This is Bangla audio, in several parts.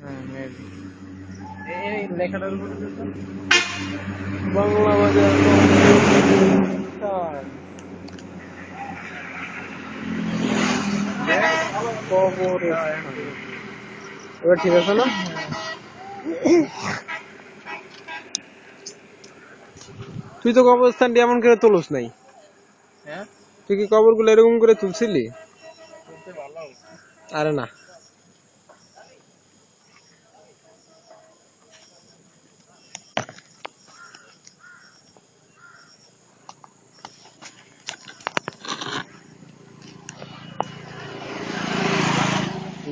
হ্যাঁ মেবি এই লেখাটার উপরে দেখো বাংলা বাজার কবরস্থান। এবার ঠিক আছে না? তুই তো কবরস্থানটি এমন করে তুলস নাই। হ্যাঁ তুই কি কবরগুলো এরকম করে তুলছিলি? বলতে ভালো হচ্ছে আরে না,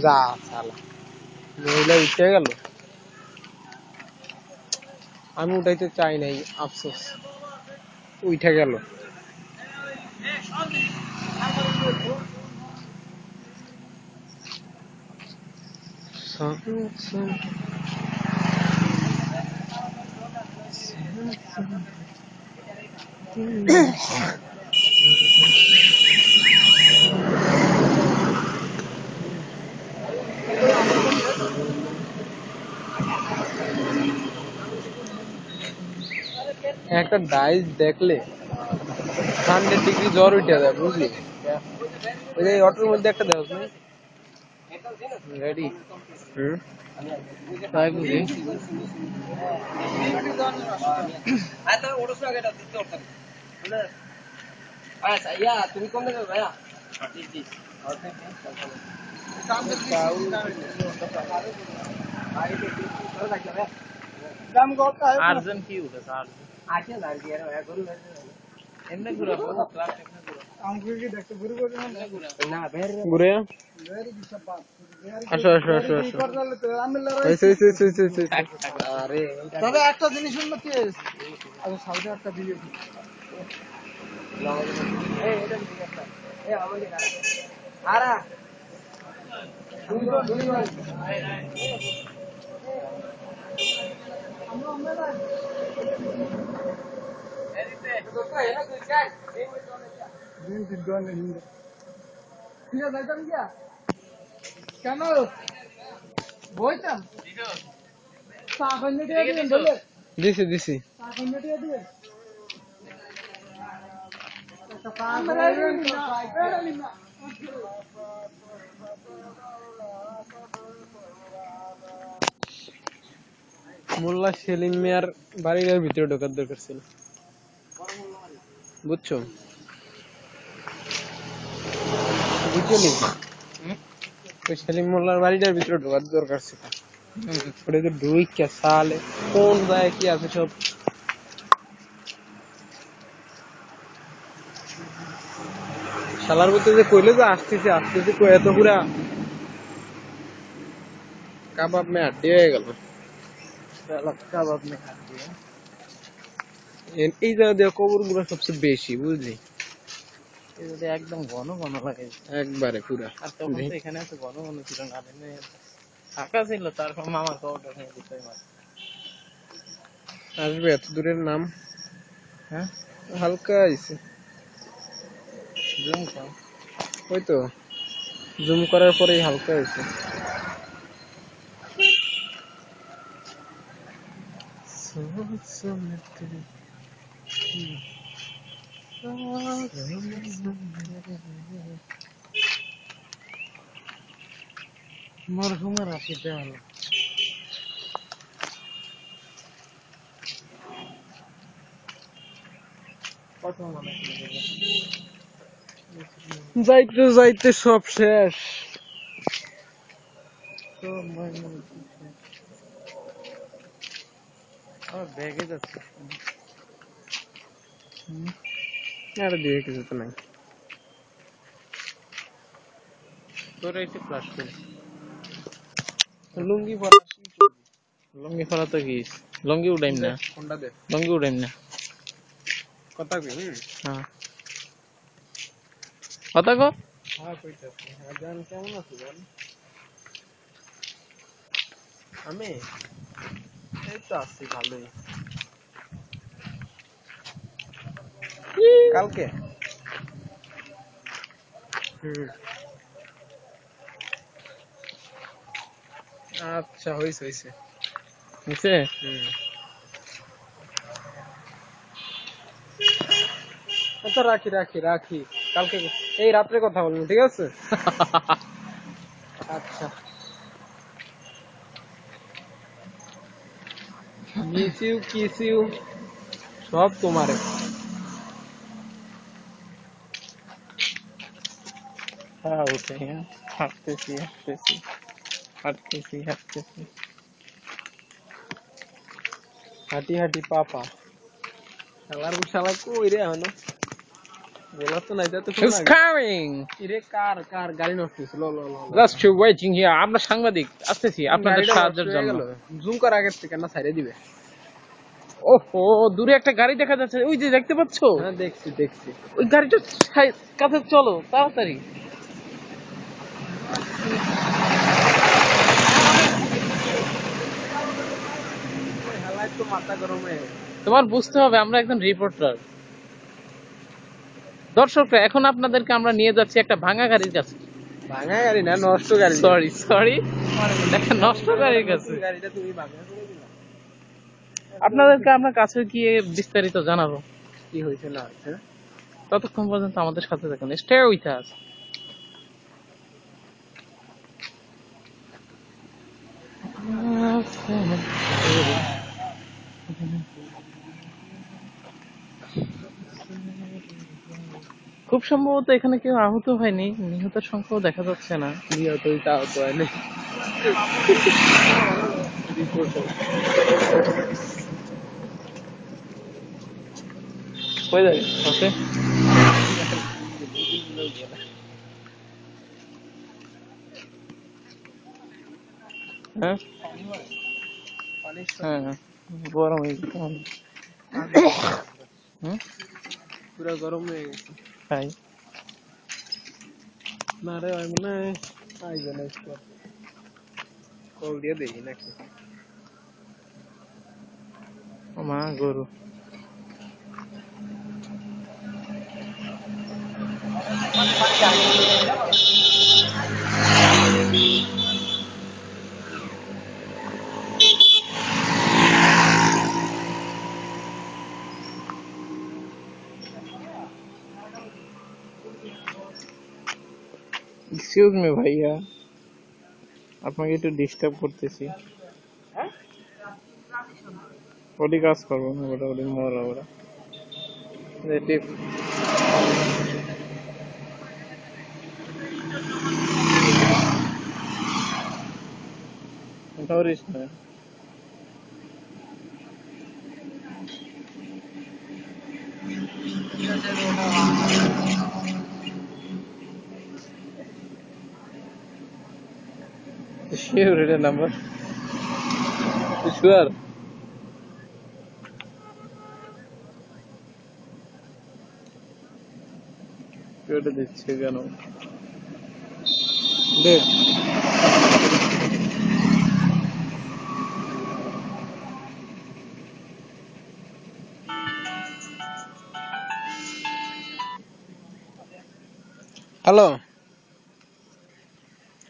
যা শালা মহিলা উঠে গেল। আমি উঠাইতে চাই নাই, আফসোস উঠে গেল। একটা ডাইস দেখলে 100 ডিগ্রি জ্বর উঠে যায়, বুঝলি? ওই যে অটোর মধ্যে একটা দেওয়া নাই রেডি হুম তাই বুঝি আর্জেন্ট কি উঠেছে আর্জেন্ট এমনি ঘুরা বলো ক্লাস এমনি ঘুরে আসো আসো আসো আসো। আরে তবে একটা জিনিস হলো কি আচ্ছা সাউথে একটা দিয়ে ঠিক আছে যাইতাম গিয়া কেন বইতাম চা খাইতে দিয়ে দিন বলে দিছি দিছি। চা খাইতে দিয়ে দিন একটা চা খাইবেন তো খাইবেন না মোল্লা সেলিম মিয়ার বাড়ির ভিতরে ঢোকার দরকার ছিল, বুঝছো? বুঝলি? ওই সেলিম মোল্লার বাড়িটার ভিতরে ঢোকার দরকার ছিল। ওটা তো ঢুইকা সালে কোন জায়গায় কি আছে সব। শালার বলতে যে কইলে যে আসতেছে আসতেছে এত পুরা কাবাব মে হাড্ডি হয়ে গেল। কাবাব মে হাড্ডি এই জায়গা দিয়ে কবর গুলো সবচেয়ে বেশি, বুঝলি? এটা একদম ঘন ঘন লাগে একবারে পুরা। আর তখন তো এখানে এত ঘন ঘন ছিল না ফাঁকা ছিল তারপর মামার খবরটা নিয়ে দিতে আসবে এত দূরের নাম হ্যাঁ হালকা আইছে। জুম কর ওই তো জুম করার পরেই হালকা আইছে। মরহুমের আসিতে হলো কত মনে যাইতে যাইতে সব শেষ। তো আমার ব্যাগে যাচ্ছে আর দিয়ে কিছু তো নাই। তোরা একটু ফ্লাশ করি লুঙ্গি পরা লঙ্গি ফেলা তো কি লঙ্গি উঠাইম না কোনটা দে লঙ্গি উঠাইম না কথা কই। হ্যাঁ কথা কো হ্যাঁ কইতাছি। হ্যাঁ জান কেমন আছো বল? আমি এই তো আছি ভালোই। কালকে হুম আচ্ছা হইছে বুঝছে? আচ্ছা রাখি কালকে এই রাত্রে কথা বলবো, ঠিক আছে? আচ্ছা, মিস ইউ কিস ইউ সব তোমারে। হ্যাঁ ওটাই, হ্যাঁ হাঁটতেছি হাঁটি পাপা শালা কই রে এখনো বলা তো নাই, তো Who's coming? ইরে কার গাড়ি নষ্ট হয়েছিল। Just you waiting here. আমরা সাংবাদিক আসতেছি আপনাদের সাহায্যের জন্য। জুম করা আগের থেকে না ছাইড়ে দিবে। ওহো, দূরে একটা গাড়ি দেখা যাচ্ছে, ওই যে দেখতে পাচ্ছো? হ্যাঁ দেখছি ওই গাড়িটা কাছে চলো তাড়াতাড়ি। হেলায় তো মাথা গরম হয়ে গেছে। তোমার বুঝতে হবে আমরা একজন রিপোর্টার। দর্শকরা, এখন আপনাদেরকে আমরা নিয়ে যাচ্ছি একটা ভাঙা গাড়ির কাছে। ভাঙা গাড়ি না, নষ্ট গাড়ি। সরি নষ্ট গাড়ির কাছে। গাড়িটা তুমি ভাঙা করে দিলা। আপনাদেরকে আমরা কাছে গিয়ে বিস্তারিত জানাবো কি হয়েছে না হয়েছে। ততক্ষণ পর্যন্ত আমাদের সাথে থাকুন, স্টে উইথ আস। খুব সম্ভবত এখানে কেউ আহত হয়নি, নিহতের সংখ্যাও দেখা যাচ্ছে না। নিহতই তাও তো হয় না। কই যাবে ওকে? হ্যাঁ হ্যাঁ গরম হয়ে গেছে। পুরো গরম হয়ে গেছে। তাই না রে ভাই, মনে হয় আইবে না। কল দিয়ে দেখি নাকি। ও মা গরু। এক্সকিউজ মি ভাইয়া, আপনাকে একটু ডিস্টার্ব করতেছি। ওটি কাজ করবো না, ওটা মরা ওরা। ওটাও রিস্ক না। Sure, এটা নাম্বার শিওর। ওটা দিচ্ছে কেন? দে।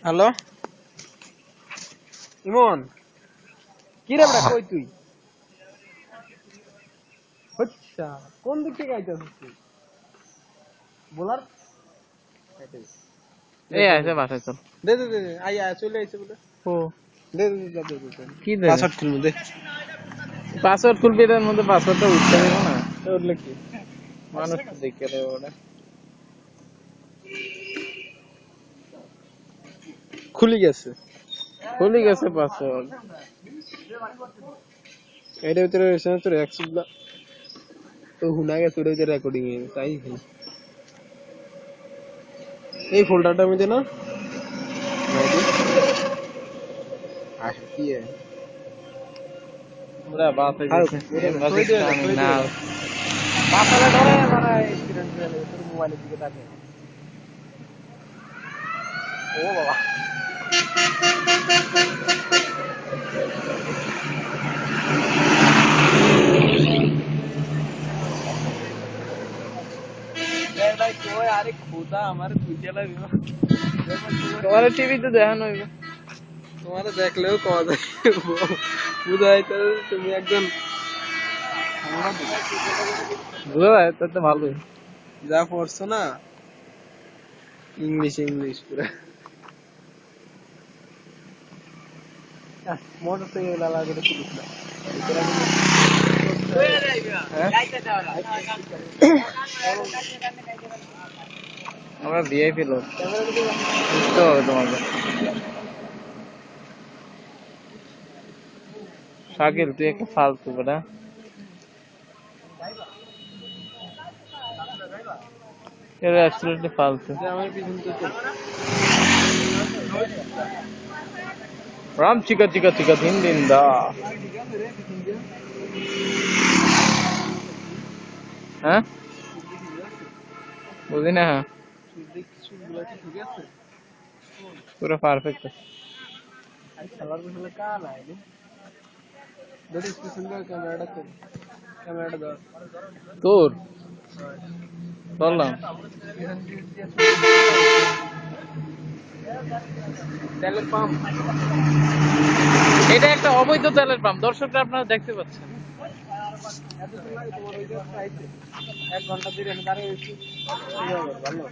হ্যালো ইমন, কি রে বড়া, কই তুই? আচ্ছা, কোন দিক থেকে আইতাছিস তুই? বলার এই আছে বাসায় চল। দে আই চলে আইছে বলে। ও দে কি দে? পাসওয়ার্ড খুলবো দে। পাসওয়ার্ড খুলবি, এর মধ্যে পাসওয়ার্ডটা উঠতে দেবো না। উঠলে কি মানুষ দেখে দেবো ওটা। খুলে গেছে। পাসওয়ার্ড। এটার ভিতরে রয়েছে না তোর অ্যাক্সেসগুলো, তো হুনা গেছে ওটার ভিতরে রেকর্ডিং হয়ে গেছে। তাই এই ফোল্ডারটার মধ্যে না কি ওরা বাসে আর গেছে। কই দে না পাতালে ধরে মানে স্টুডেন্ট তোর মোবাইলের দিকে তাকে। ও বাবা, আরে খোদা আমার দুইটা লাগবে। তোমার টিভিতে দেখানো হইব। তোমার দেখলেও কওয়া যায় বুঝা যায় তুমি একজন বুঝা যায় তো ভালোই। যা পড়ছো না ইংলিশ ইংলিশ পুরা মোটর সাইকেল আলাদা করে তুলিস না আমরা ভিআইপি লোক বুঝতে হবে তোমাকে। শাকিল তুই একটা ফালতু বেটা, এটা অ্যাবসলিউটলি ফালতু। আমার পিছন তো রাম চিকা চিকা চিকা দিন দিন দা। হ্যাঁ বুঝি না, ঠিক আছে পুরো পারফেক্ট আছে। খেলার পিছনে কাল আইনি দেখিস পিছন ক্যামেরাটা তো ক্যামেরাটা ধর তোর বললাম তেলের পাম্প এটা একটা অবৈধ তেলের পাম্প, দর্শকরা আপনারা দেখতে পাচ্ছেন। এত সময় তোমার ওই যে চাইছে 1 ঘন্টা ধরে আমি দাঁড়িয়ে রয়েছি ভালো